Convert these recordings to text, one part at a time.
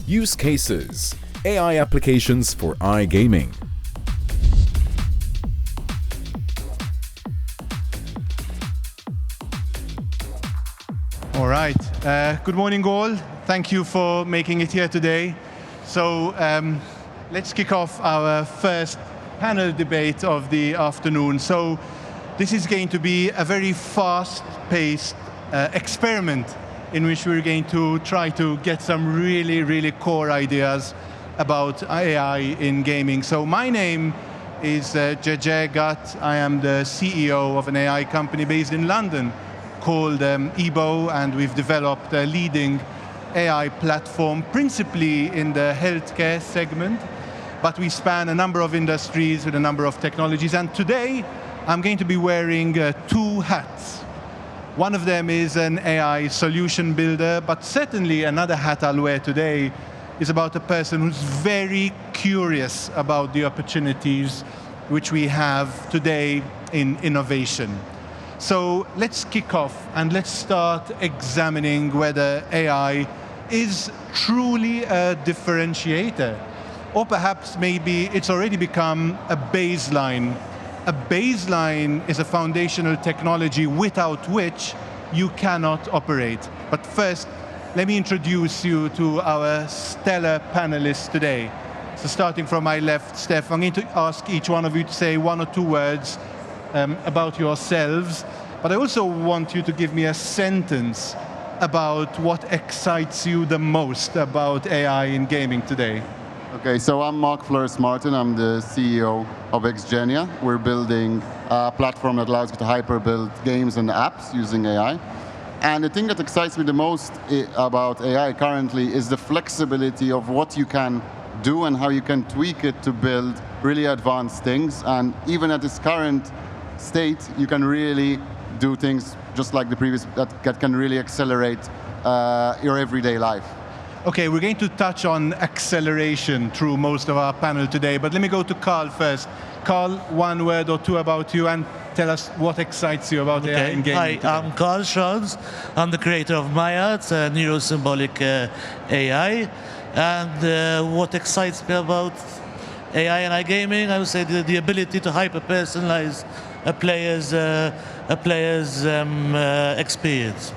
Use cases, AI applications for iGaming. All right. Good morning, all. Thank you for making it here today. So let's kick off our first panel debate of the afternoon. So this is going to be a very fast-paced experiment in which we're going to try to get some really, really core ideas about AI in gaming. So my name is Gege Gatt. I am the CEO of an AI company based in London called EBO, and we've developed a leading AI platform, principally in the healthcare segment, but we span a number of industries with a number of technologies. And today, I'm going to be wearing two hats. One of them is an AI solution builder, but certainly another hat I'll wear today is about a person who's very curious about the opportunities which we have today in innovation. So let's kick off and let's start examining whether AI is truly a differentiator, or perhaps maybe it's already become a baseline. A baseline is a foundational technology without which you cannot operate. But first, let me introduce you to our stellar panelists today. So starting from my left, Steph, I'm going to ask each one of you to say one or two words about yourselves, but I also want you to give me a sentence about what excites you the most about AI in gaming today. Okay, so I'm Mark Flores Martin. I'm the CEO of XGENIA. We're building a platform that allows you to hyper-build games and apps using AI. And the thing that excites me the most about AI currently is the flexibility of what you can do and how you can tweak it to build really advanced things. And even at its current state, you can really do things just like the previous that can really accelerate your everyday life. Okay, we're going to touch on acceleration through most of our panel today, but let me go to Karl first. Karl, one word or two about you and tell us what excites you about AI in gaming. Hi, I'm Karl Schranz. I'm the creator of Maya, it's a neurosymbolic AI. And what excites me about AI and iGaming, I would say the ability to hyper-personalize a player's experience.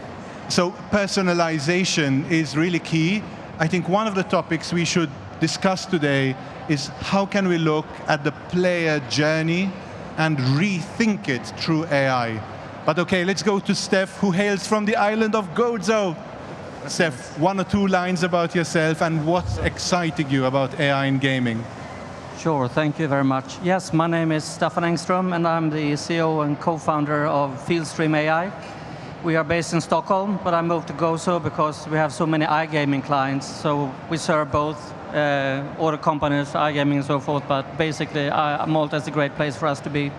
So personalization is really key. I think one of the topics we should discuss today is how can we look at the player journey and rethink it through AI. But okay, let's go to Steph, who hails from the island of Gozo. Steph, one or two lines about yourself and what's exciting you about AI in gaming. Sure, thank you very much. Yes, my name is Staffan Engstrom, and I'm the CEO and co-founder of Fieldstream.AI. We are based in Stockholm, but I moved to Gozo because we have so many iGaming clients. So we serve both auto companies, iGaming and so forth, but basically Malta is a great place for us to be.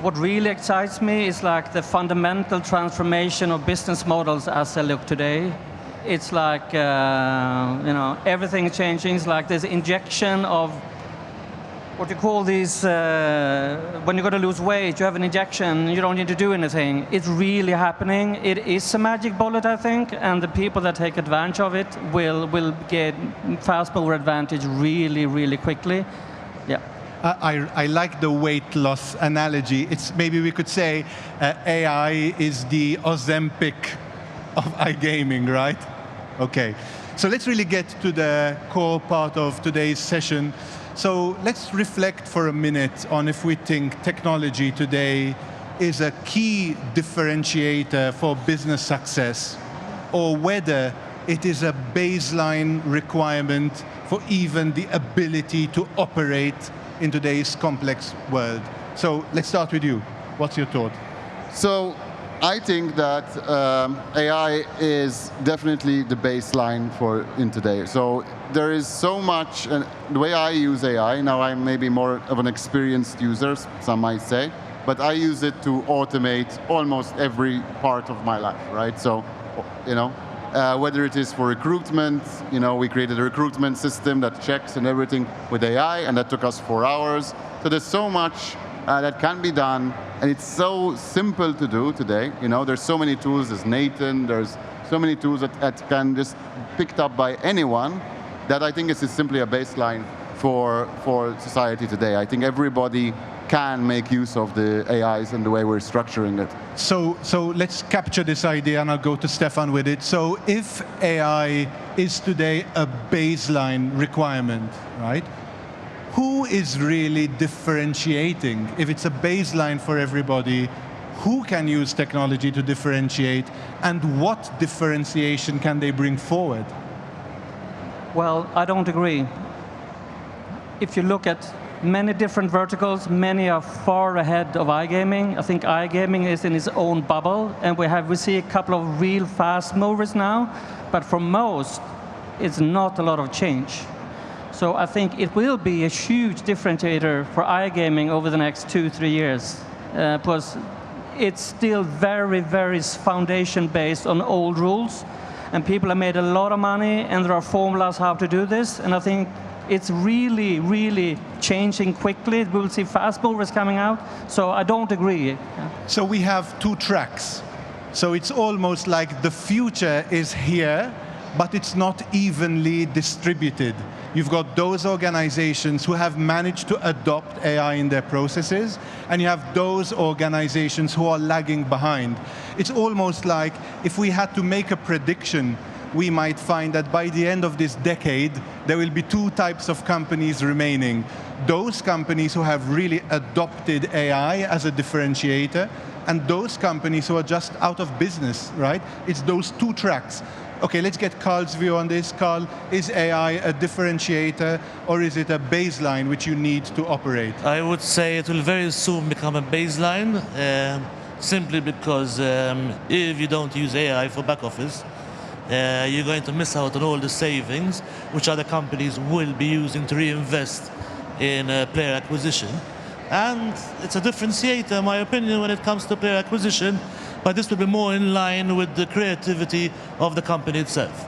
What really excites me is like the fundamental transformation of business models as they look today. It's like, everything changing. It's like this injection of what you call these, when you're going to lose weight, you have an injection, you don't need to do anything. It's really happening. It is a magic bullet, I think, and the people that take advantage of it will get fast mover advantage really, really quickly. Yeah. I like the weight loss analogy. It's maybe we could say AI is the Ozempic of iGaming, right? Okay. So let's really get to the core part of today's session. So let's reflect for a minute on if we think technology today is a key differentiator for business success, or whether it is a baseline requirement for even the ability to operate in today's complex world. So let's start with you. What's your thought? So I think that AI is definitely the baseline for in today. So there is so much, and the way I use AI, now I'm maybe more of an experienced user, some might say, but I use it to automate almost every part of my life, right? So, whether it is for recruitment, we created a recruitment system that checks and everything with AI, and that took us 4 hours. So there's so much that can be done, and it's so simple to do today. There's so many tools. There's Nathan, there's so many tools that can just picked up by anyone, that I think is simply a baseline for society today. I think everybody can make use of the AIs and the way we're structuring it. So let's capture this idea, and I'll go to Staffan with it. So if AI is today a baseline requirement, right? Who is really differentiating? If it's a baseline for everybody, who can use technology to differentiate, and what differentiation can they bring forward? Well, I don't agree. If you look at many different verticals, many are far ahead of iGaming. I think iGaming is in its own bubble, and we see a couple of real fast movers now, but for most, it's not a lot of change. So I think it will be a huge differentiator for iGaming over the next 2-3 years, because it's still very, very foundation-based on old rules, and people have made a lot of money, and there are formulas how to do this, and I think it's really, really changing quickly. We will see fast movers coming out, so I don't agree. So we have two tracks. So it's almost like the future is here, but it's not evenly distributed. You've got those organizations who have managed to adopt AI in their processes, and you have those organizations who are lagging behind. It's almost like if we had to make a prediction, we might find that by the end of this decade, there will be two types of companies remaining. Those companies who have really adopted AI as a differentiator, and those companies who are just out of business, right? It's those two tracks. Okay, let's get Karl's view on this. Karl, is AI a differentiator, or is it a baseline which you need to operate? I would say it will very soon become a baseline, simply because if you don't use AI for back office, you're going to miss out on all the savings which other companies will be using to reinvest in player acquisition. And it's a differentiator, in my opinion, when it comes to player acquisition, but this will be more in line with the creativity of the company itself.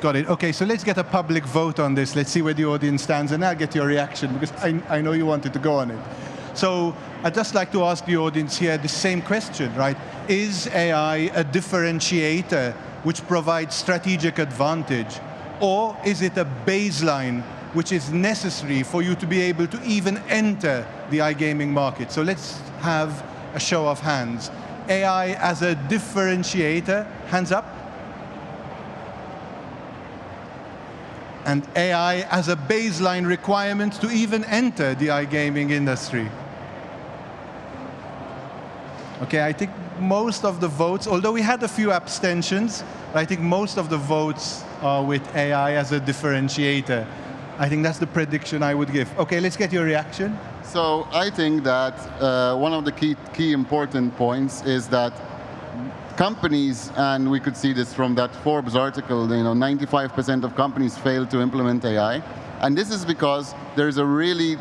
Got it. Okay, so let's get a public vote on this. Let's see where the audience stands, and I'll get your reaction, because I know you wanted to go on it. So I'd just like to ask the audience here the same question, right? Is AI a differentiator which provides strategic advantage, or is it a baseline which is necessary for you to be able to even enter the iGaming market? So let's have a show of hands. AI as a differentiator, hands up. And AI as a baseline requirement to even enter the iGaming industry. Okay, I think most of the votes, although we had a few abstentions, I think most of the votes are with AI as a differentiator. I think that's the prediction I would give. Okay, let's get your reaction. So I think that one of the key important points is that companies, and we could see this from that Forbes article, 95% of companies fail to implement AI. And this is because there's a really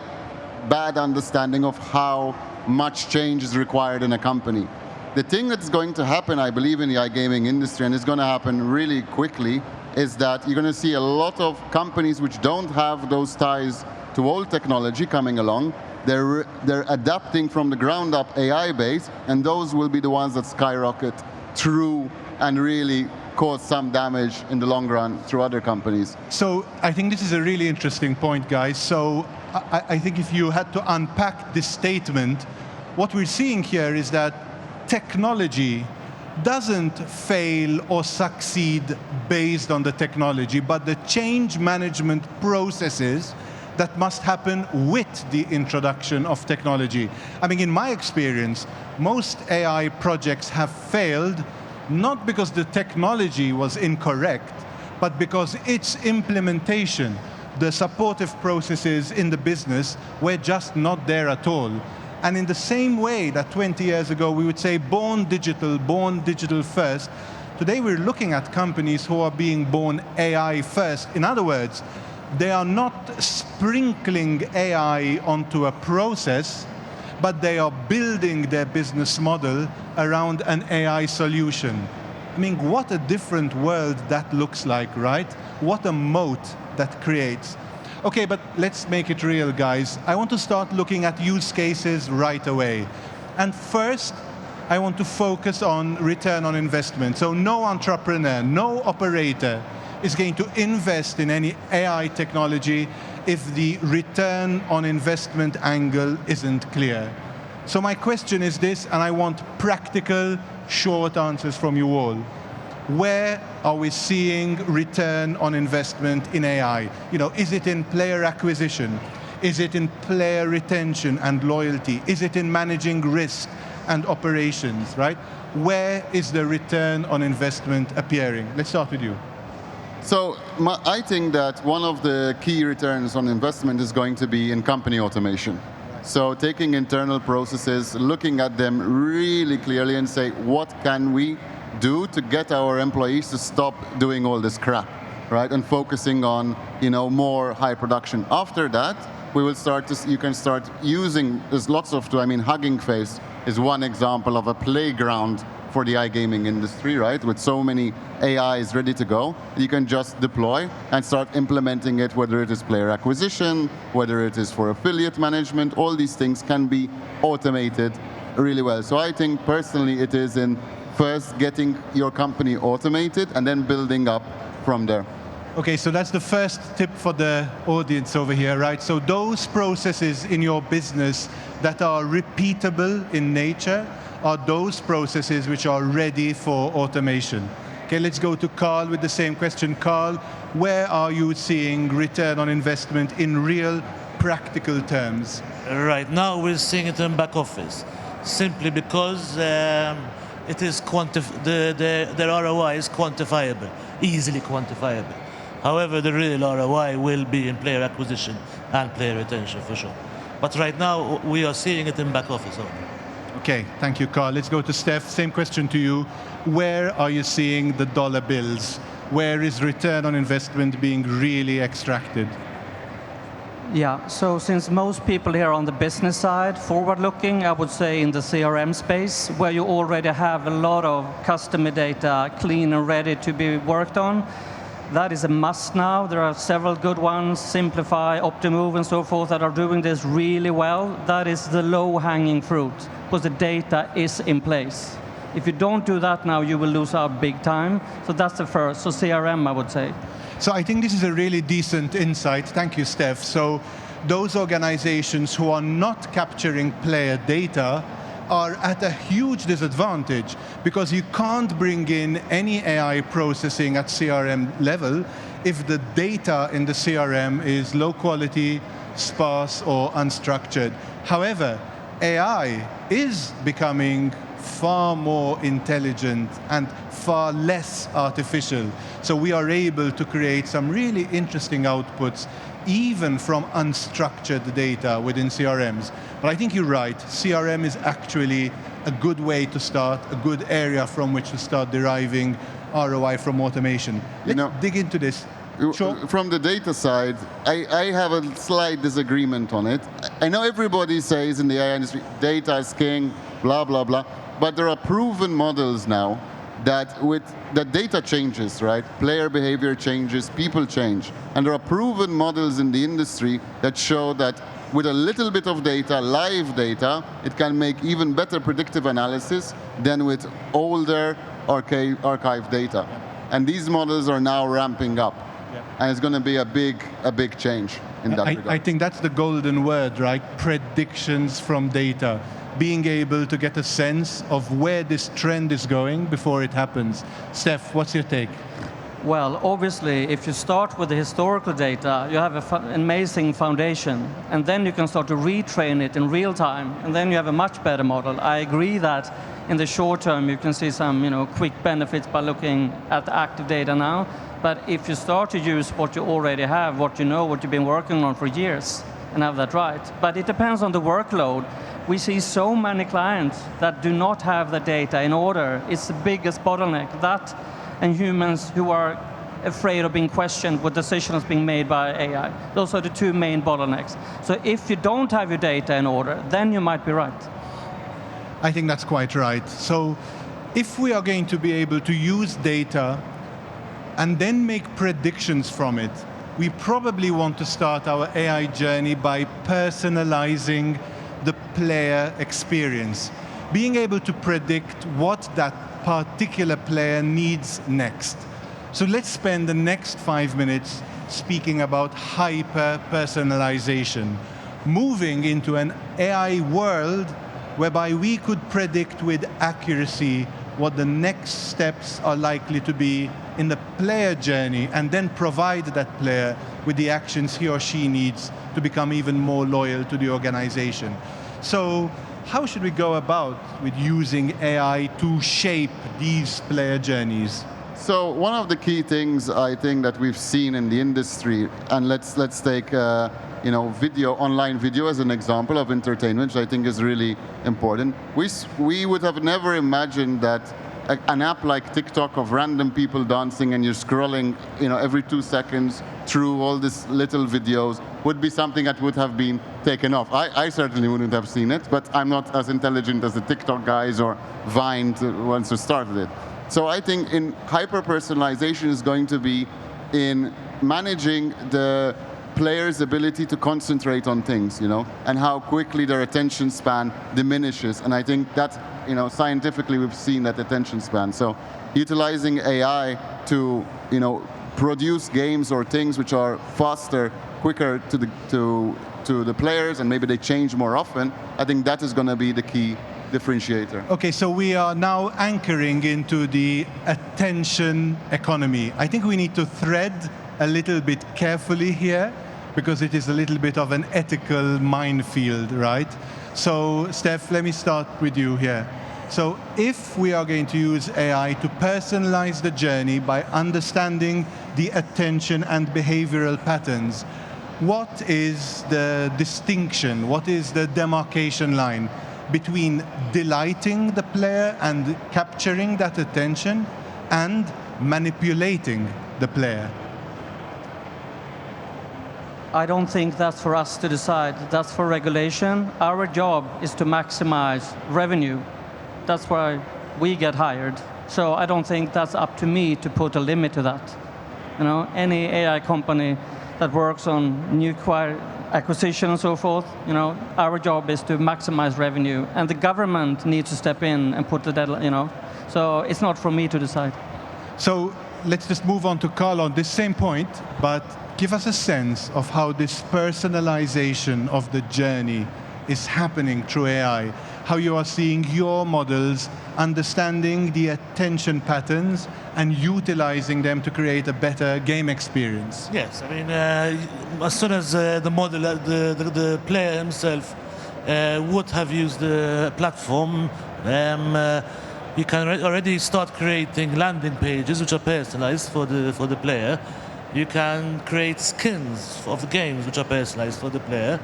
bad understanding of how much change is required in a company. The thing that's going to happen, I believe, in the iGaming industry, and it's going to happen really quickly, is that you're going to see a lot of companies which don't have those ties to old technology coming along. They're adapting from the ground up AI base, and those will be the ones that skyrocket through and really cause some damage in the long run through other companies. So I think this is a really interesting point, guys. So I think if you had to unpack this statement, what we're seeing here is that technology doesn't fail or succeed based on the technology, but the change management processes that must happen with the introduction of technology. I mean, in my experience, most AI projects have failed not because the technology was incorrect, but because its implementation, the supportive processes in the business, were just not there at all. And in the same way that 20 years ago we would say born digital first, today we're looking at companies who are being born AI first. In other words, they are not sprinkling AI onto a process, but they are building their business model around an AI solution. I mean, what a different world that looks like, right? What a moat that creates. Okay, but let's make it real, guys. I want to start looking at use cases right away. And first, I want to focus on return on investment. So no entrepreneur, no operator is going to invest in any AI technology if the return on investment angle isn't clear. So my question is this, and I want practical, short answers from you all. Where are we seeing return on investment in AI? Is it in player acquisition? Is it in player retention and loyalty? Is it in managing risk and operations, right? Where is the return on investment appearing? Let's start with you. So I think that one of the key returns on investment is going to be in company automation. So taking internal processes, looking at them really clearly and say, what can we do to get our employees to stop doing all this crap, right? And focusing on, more high production. After that, we will you can start using, there's lots of, Hugging Face is one example of a playground for the iGaming industry, right? With so many AIs ready to go, you can just deploy and start implementing it, whether it is player acquisition, whether it is for affiliate management, all these things can be automated really well. So I think personally it is in first getting your company automated and then building up from there. Okay, so that's the first tip for the audience over here, right? So those processes in your business that are repeatable in nature are those processes which are ready for automation. Okay, let's go to Karl with the same question. Karl, where are you seeing return on investment in real practical terms? Right now we're seeing it in back office, simply because it is the ROI is quantifiable, easily quantifiable. However, the real ROI will be in player acquisition and player retention for sure. But right now we are seeing it in back office only. Okay, thank you, Karl. Let's go to Steph. Same question to you. Where are you seeing the dollar bills? Where is return on investment being really extracted? Yeah, so since most people here are on the business side, forward-looking, I would say in the CRM space, where you already have a lot of customer data clean and ready to be worked on. That is a must now. There are several good ones, Simplify, Optimove, and so forth, that are doing this really well. That is the low-hanging fruit, because the data is in place. If you don't do that now, you will lose out big time. So that's the first. So CRM, I would say. So I think this is a really decent insight. Thank you, Steph. So those organizations who are not capturing player data are at a huge disadvantage, because you can't bring in any AI processing at CRM level if the data in the CRM is low quality, sparse, or unstructured. However, AI is becoming far more intelligent and far less artificial. So we are able to create some really interesting outputs even from unstructured data within CRMs. But I think you're right, CRM is actually a good way to start, a good area from which to start deriving ROI from automation. Let's dig into this. Sure. From the data side, I have a slight disagreement on it. I know everybody says in the AI industry, data is king, blah, blah, blah. But there are proven models now that data changes, right? Player behavior changes, people change. And there are proven models in the industry that show that with a little bit of data, live data, it can make even better predictive analysis than with older archive data. And these models are now ramping up. And it's going to be a big change in that regard. I think that's the golden word, right? Predictions from data. Being able to get a sense of where this trend is going before it happens. Steph, what's your take? Well, obviously, if you start with the historical data, you have an amazing foundation, and then you can start to retrain it in real time, and then you have a much better model. I agree that in the short term, you can see some quick benefits by looking at the active data now, but if you start to use what you already have, what you know, what you've been working on for years, and have that right. But it depends on the workload. We see so many clients that do not have the data in order. It's the biggest bottleneck. That and humans who are afraid of being questioned with decisions being made by AI. Those are the two main bottlenecks. So if you don't have your data in order, then you might be right. I think that's quite right. So if we are going to be able to use data and then make predictions from it, we probably want to start our AI journey by personalizing the player experience. being able to predict what that particular player needs next. So let's spend the next 5 minutes speaking about hyper-personalisation, moving into an AI world whereby we could predict with accuracy what the next steps are likely to be in the player journey, and then provide that player with the actions he or she needs to become even more loyal to the organization. So how should we go about with using AI to shape these player journeys? So one of the key things I think that we've seen in the industry, and let's take online video as an example of entertainment, which I think is really important. We would have never imagined that an app like TikTok of random people dancing and you're scrolling every 2 seconds through all these little videos would be something that would have been taken off. I certainly wouldn't have seen it, but I'm not as intelligent as the TikTok guys or Vine ones who started it. So I think in hyper-personalization is going to be in managing the players' ability to concentrate on things, and how quickly their attention span diminishes. And I think that, scientifically we've seen that attention span. So utilizing AI to, produce games or things which are faster, quicker to the players, and maybe they change more often, I think that is going to be the key differentiator. Okay, so we are now anchoring into the attention economy. I think we need to thread a little bit carefully here, because it is a little bit of an ethical minefield, right? So, Steph, let me start with you here. So, if we are going to use AI to personalize the journey by understanding the attention and behavioral patterns, what is the distinction, what is the demarcation line between delighting the player and capturing that attention and manipulating the player? I don't think that's for us to decide. That's for regulation. Our job is to maximize revenue. That's why we get hired. So I don't think that's up to me to put a limit to that. Any AI company that works on new acquisition and so forth, our job is to maximize revenue, and the government needs to step in and put the deadline, So it's not for me to decide. So let's just move on to Karl on this same point, but give us a sense of how this personalization of the journey is happening through AI, how you are seeing your models understanding the attention patterns and utilizing them to create a better game experience. Yes, I mean, as soon as the model, the player himself would have used the platform, you can already start creating landing pages which are personalized for the player. You can create skins of the games which are personalized for the player,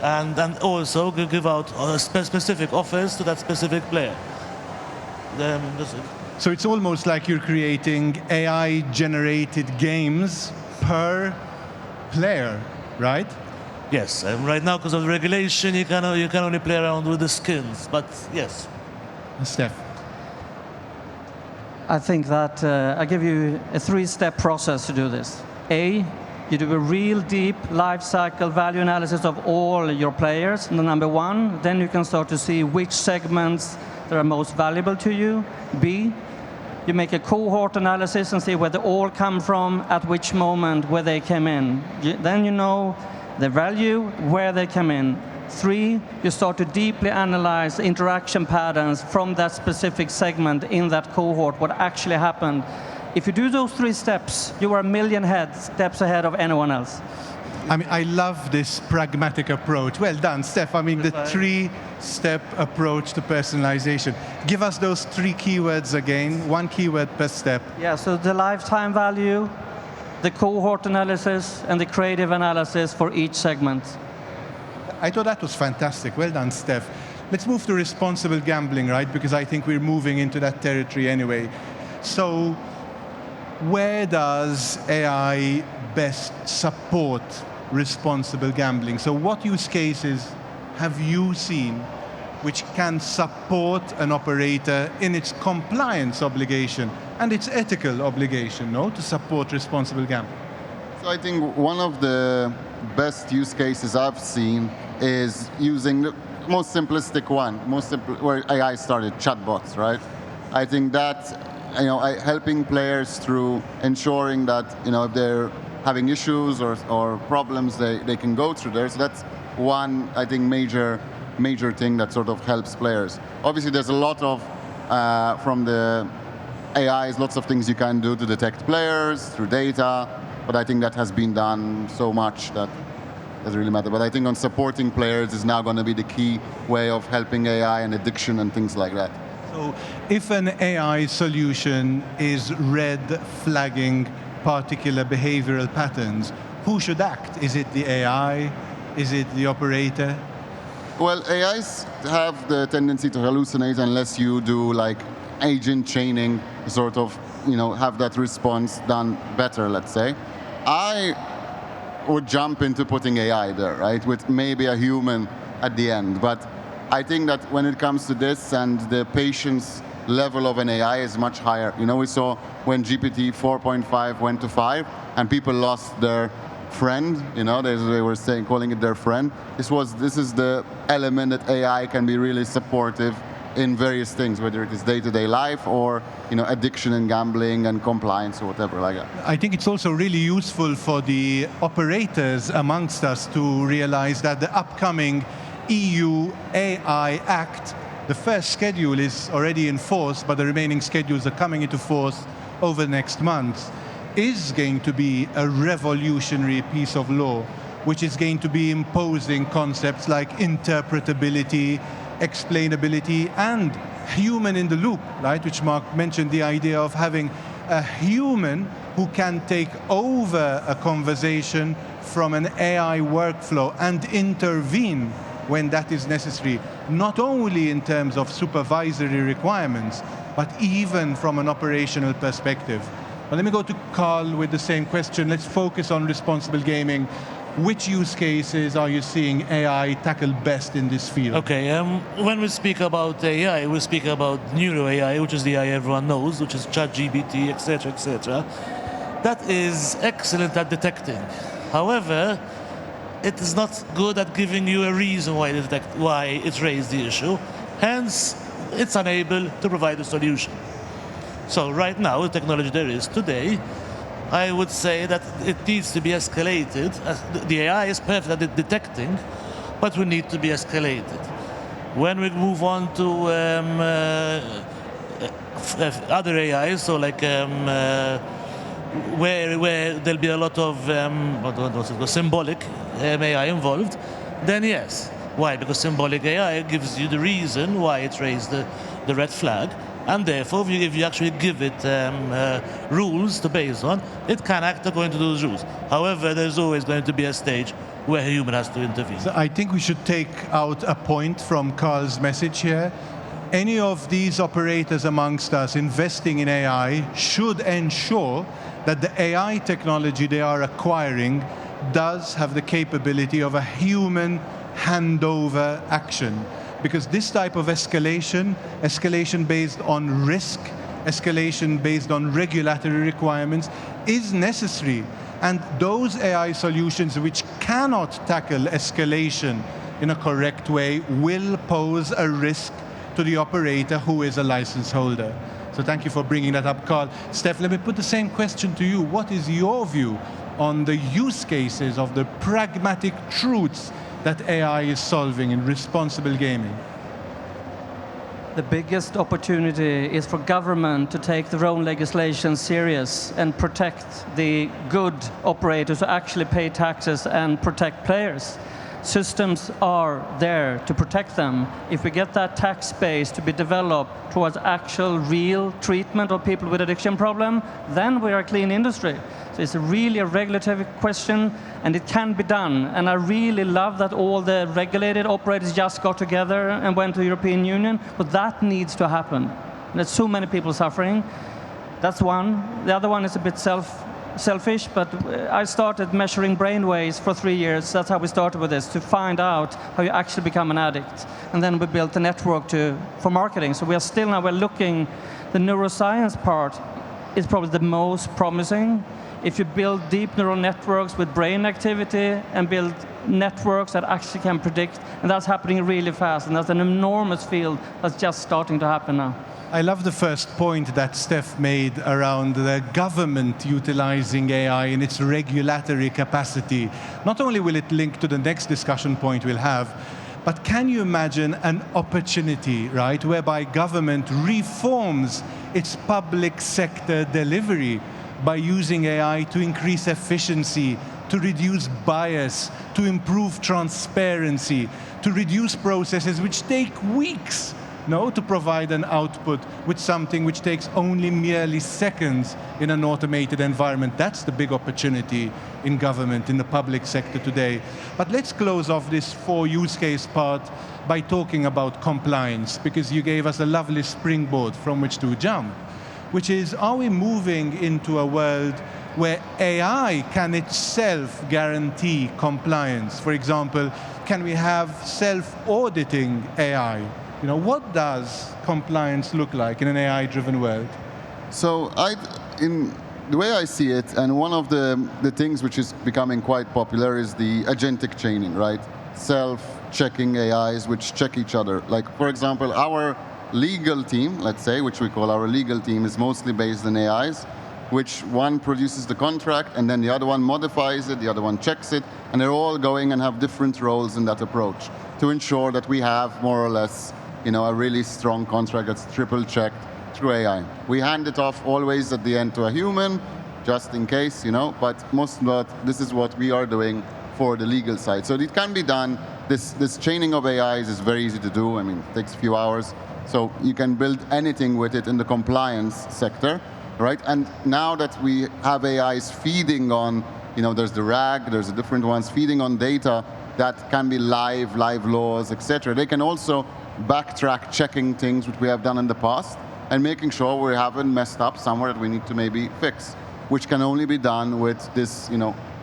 and also give out specific offers to that specific player. So it's almost like you're creating AI-generated games per player, right? Yes, right now because of the regulation, you can only play around with the skins, but yes. Steph. I think that I give you a 3-step process to do this. A, you do a real deep life cycle value analysis of all your players, and number 1, then you can start to see which segments that are most valuable to you. B, you make a cohort analysis and see where they all come from, at which moment, where they came in. Then you know the value, where they come in. 3, you start to deeply analyze interaction patterns from that specific segment in that cohort, what actually happened. If you do those 3 steps, you are a million steps ahead of anyone else. I mean, I love this pragmatic approach. Well done, Steph. I mean, the 3-step approach to personalization. Give us those 3 keywords again, 1 keyword per step. Yeah, so the lifetime value, the cohort analysis, and the creative analysis for each segment. I thought that was fantastic. Well done, Steph. Let's move to responsible gambling, right? Because I think we're moving into that territory anyway. So where does AI best support responsible gambling? So what use cases have you seen which can support an operator in its compliance obligation and its ethical obligation, to support responsible gambling? So I think one of the best use cases I've seen is using most simplistic one, where AI started, chatbots, right? I think that helping players through ensuring that if they're having issues or problems, they can go through there. So that's one, I think, major thing that sort of helps players. Obviously, there's a lot of from the AIs, lots of things you can do to detect players through data, but I think that has been done so much that doesn't really matter. But I think on supporting players is now going to be the key way of helping AI and addiction and things like that. So if an AI solution is red flagging particular behavioral patterns, who should act? Is it the AI? Is it the operator? Well, AIs have the tendency to hallucinate unless you do like agent training, sort of, have that response done better, let's say. I would jump into putting AI there, right, with maybe a human at the end. But I think that when it comes to this, and the patience level of an AI is much higher. We saw when GPT 4.5 went to 5, and people lost their friend, they were calling it their friend. This is the element that AI can be really supportive in various things, whether it is day-to-day life or addiction and gambling and compliance or whatever like that. I think it's also really useful for the operators amongst us to realize that the upcoming EU AI Act, the first schedule is already in force, but the remaining schedules are coming into force over the next months, is going to be a revolutionary piece of law, which is going to be imposing concepts like interpretability, explainability, and human in the loop, right? Which Mark mentioned, the idea of having a human who can take over a conversation from an AI workflow and intervene when that is necessary, not only in terms of supervisory requirements, but even from an operational perspective. But let me go to Karl with the same question. Let's focus on responsible gaming. Which use cases are you seeing AI tackle best in this field? Okay, when we speak about AI, we speak about neuro AI, which is the AI everyone knows, which is ChatGPT, etc., etc. That is excellent at detecting. However, it is not good at giving you a reason why it raised the issue. Hence, it's unable to provide a solution. So right now, the technology there is today, I would say that it needs to be escalated. The AI is perfect at detecting, but we need to be escalated. When we move on to other AIs, so like where there'll be a lot of symbolic AI involved, then yes. Why? Because symbolic AI gives you the reason why it raised the red flag. And therefore, if you actually give it rules to base on, it can act according to those rules. However, there's always going to be a stage where a human has to intervene. So I think we should take out a point from Karl's message here. Any of these operators amongst us investing in AI should ensure that the AI technology they are acquiring does have the capability of a human handover action. Because this type of escalation based on risk, escalation based on regulatory requirements, is necessary. And those AI solutions which cannot tackle escalation in a correct way will pose a risk to the operator who is a license holder. So thank you for bringing that up, Karl. Steph, let me put the same question to you. What is your view on the use cases of the pragmatic truths that AI is solving in responsible gaming? The biggest opportunity is for government to take their own legislation serious and protect the good operators who actually pay taxes and protect players. Systems are there to protect them. If we get that tax base to be developed towards actual real treatment of people with addiction problem, then we are a clean industry. So it's really a regulatory question, and it can be done. And I really love that all the regulated operators just got together and went to the European Union, but that needs to happen. And there's so many people suffering. That's one. The other one is a bit selfish, but I started measuring brainwaves for 3 years. That's how we started with this, to find out how you actually become an addict. And then we built a network for marketing. So we're looking, the neuroscience part is probably the most promising. If you build deep neural networks with brain activity and build networks that actually can predict, and that's happening really fast, and that's an enormous field that's just starting to happen now. I love the first point that Steph made around the government utilizing AI in its regulatory capacity. Not only will it link to the next discussion point we'll have, but can you imagine an opportunity, right, whereby government reforms its public sector delivery by using AI to increase efficiency, to reduce bias, to improve transparency, to reduce processes which take weeks, to provide an output with something which takes only merely seconds in an automated environment. That's the big opportunity in government, in the public sector today. But let's close off this 4 use case part by talking about compliance, because you gave us a lovely springboard from which to jump, which is, are we moving into a world where AI can itself guarantee compliance? For example, can we have self-auditing AI? What does compliance look like in an AI-driven world? So in the way I see it, and one of the things which is becoming quite popular is the agentic chaining, right? Self-checking AIs which check each other. Like, for example, our legal team, let's say, which we call our legal team, is mostly based on AIs, which one produces the contract, and then the other one modifies it, the other one checks it, and they're all going and have different roles in that approach to ensure that we have more or less a really strong contract that's triple-checked through AI. We hand it off always at the end to a human, just in case, but most not. This is what we are doing for the legal side. So it can be done. This chaining of AIs is very easy to do. I mean, it takes a few hours. So you can build anything with it in the compliance sector, right? And now that we have AIs feeding on, there's the RAG, there's the different ones feeding on data that can be live laws, etc. They can also backtrack checking things which we have done in the past and making sure we haven't messed up somewhere that we need to maybe fix, which can only be done with this,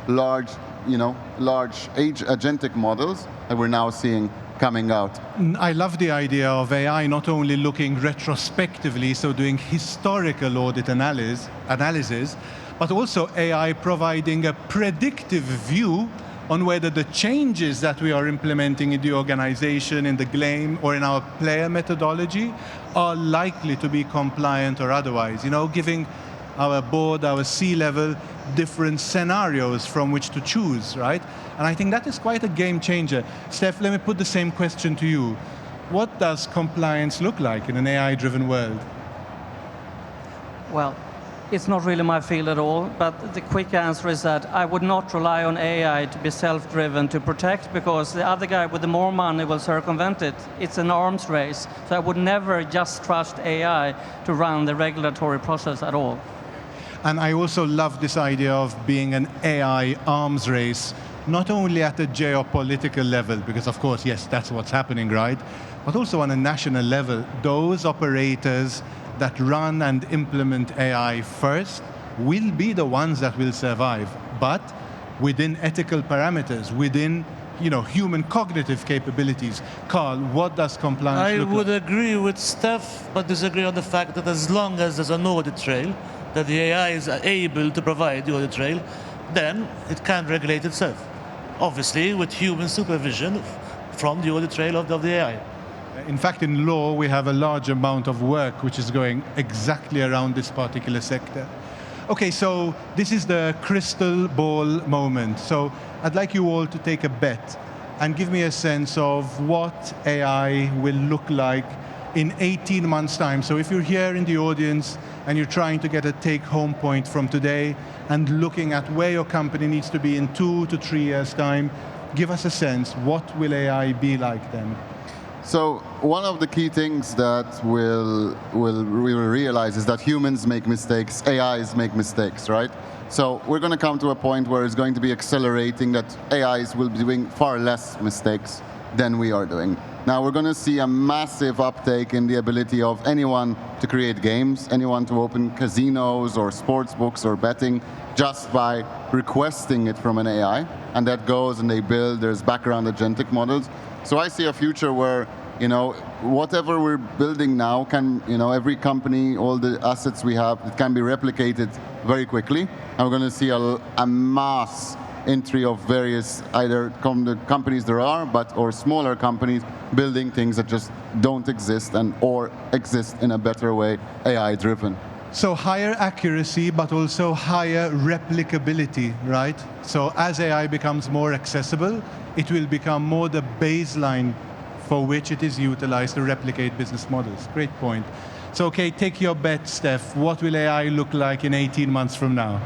large agentic models that we're now seeing coming out. I love the idea of AI not only looking retrospectively, so doing historical audit analysis, but also AI providing a predictive view on whether the changes that we are implementing in the organization, in the game, or in our player methodology are likely to be compliant or otherwise, giving our board, our C-level, different scenarios from which to choose, right? And I think that is quite a game changer. Steph, let me put the same question to you. What does compliance look like in an AI-driven world? Well, it's not really my field at all, but the quick answer is that I would not rely on AI to be self-driven to protect, because the other guy with the more money will circumvent it. It's an arms race, so I would never just trust AI to run the regulatory process at all. And I also love this idea of being an AI arms race, not only at the geopolitical level, because of course, yes, that's what's happening, right? But also on a national level, those operators that run and implement AI first will be the ones that will survive, but within ethical parameters, within human cognitive capabilities. Karl, what does compliance look like? I would agree with Steph, but disagree on the fact that as long as there's an audit trail, that the AI is able to provide the audit trail, then it can regulate itself. Obviously, with human supervision from the audit trail of the AI. In fact, in law, we have a large amount of work which is going exactly around this particular sector. Okay, so this is the crystal ball moment. So I'd like you all to take a bet and give me a sense of what AI will look like in 18 months' time. So if you're here in the audience and you're trying to get a take-home point from today and looking at where your company needs to be in 2 to 3 years' time, give us a sense. What will AI be like then? So one of the key things that we will realize is that humans make mistakes, AIs make mistakes, right? So we're going to come to a point where it's going to be accelerating, that AIs will be doing far less mistakes than we are doing. Now we're going to see a massive uptake in the ability of anyone to create games, anyone to open casinos or sports books or betting just by requesting it from an AI. And that goes and they build, there's background agentic models. So I see a future where, whatever we're building now can, every company, all the assets we have, it can be replicated very quickly. And we're going to see a mass entry of various either the companies there are, or smaller companies building things that just don't exist or exist in a better way, AI-driven. So higher accuracy, but also higher replicability, right? So as AI becomes more accessible, it will become more the baseline for which it is utilized to replicate business models. Great point. So, okay, take your bet, Steph. What will AI look like in 18 months from now?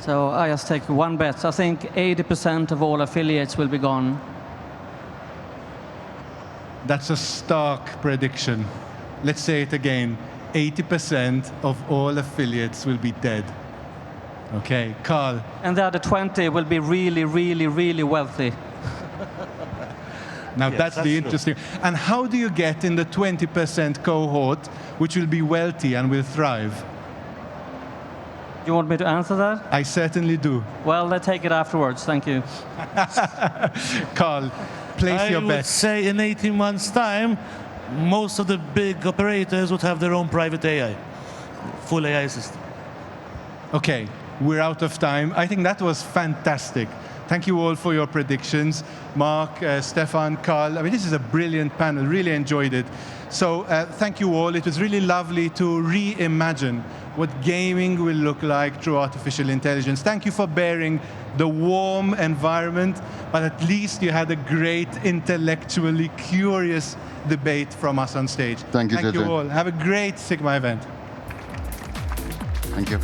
So I just take one bet. I think 80% of all affiliates will be gone. That's a stark prediction. Let's say it again. 80% of all affiliates will be dead. Okay, Karl. And the other 20 will be really, really, really wealthy. Now Yes, that's the interesting. And how do you get in the 20% cohort which will be wealthy and will thrive? You want me to answer that? I certainly do. Well, let's take it afterwards. Thank you. Karl, place your I would bet. say in 18 months' time, most of the big operators would have their own private AI, full AI system. Okay, we're out of time. I think that was fantastic. Thank you all for your predictions. Mark, Staffan, Karl. I mean, this is a brilliant panel. Really enjoyed it. So thank you all. It was really lovely to reimagine what gaming will look like through artificial intelligence. Thank you for bearing the warm environment, but at least you had a great, intellectually curious debate from us on stage. Thank you, Thank you Gege. all. Have a great Sigma event. Thank you.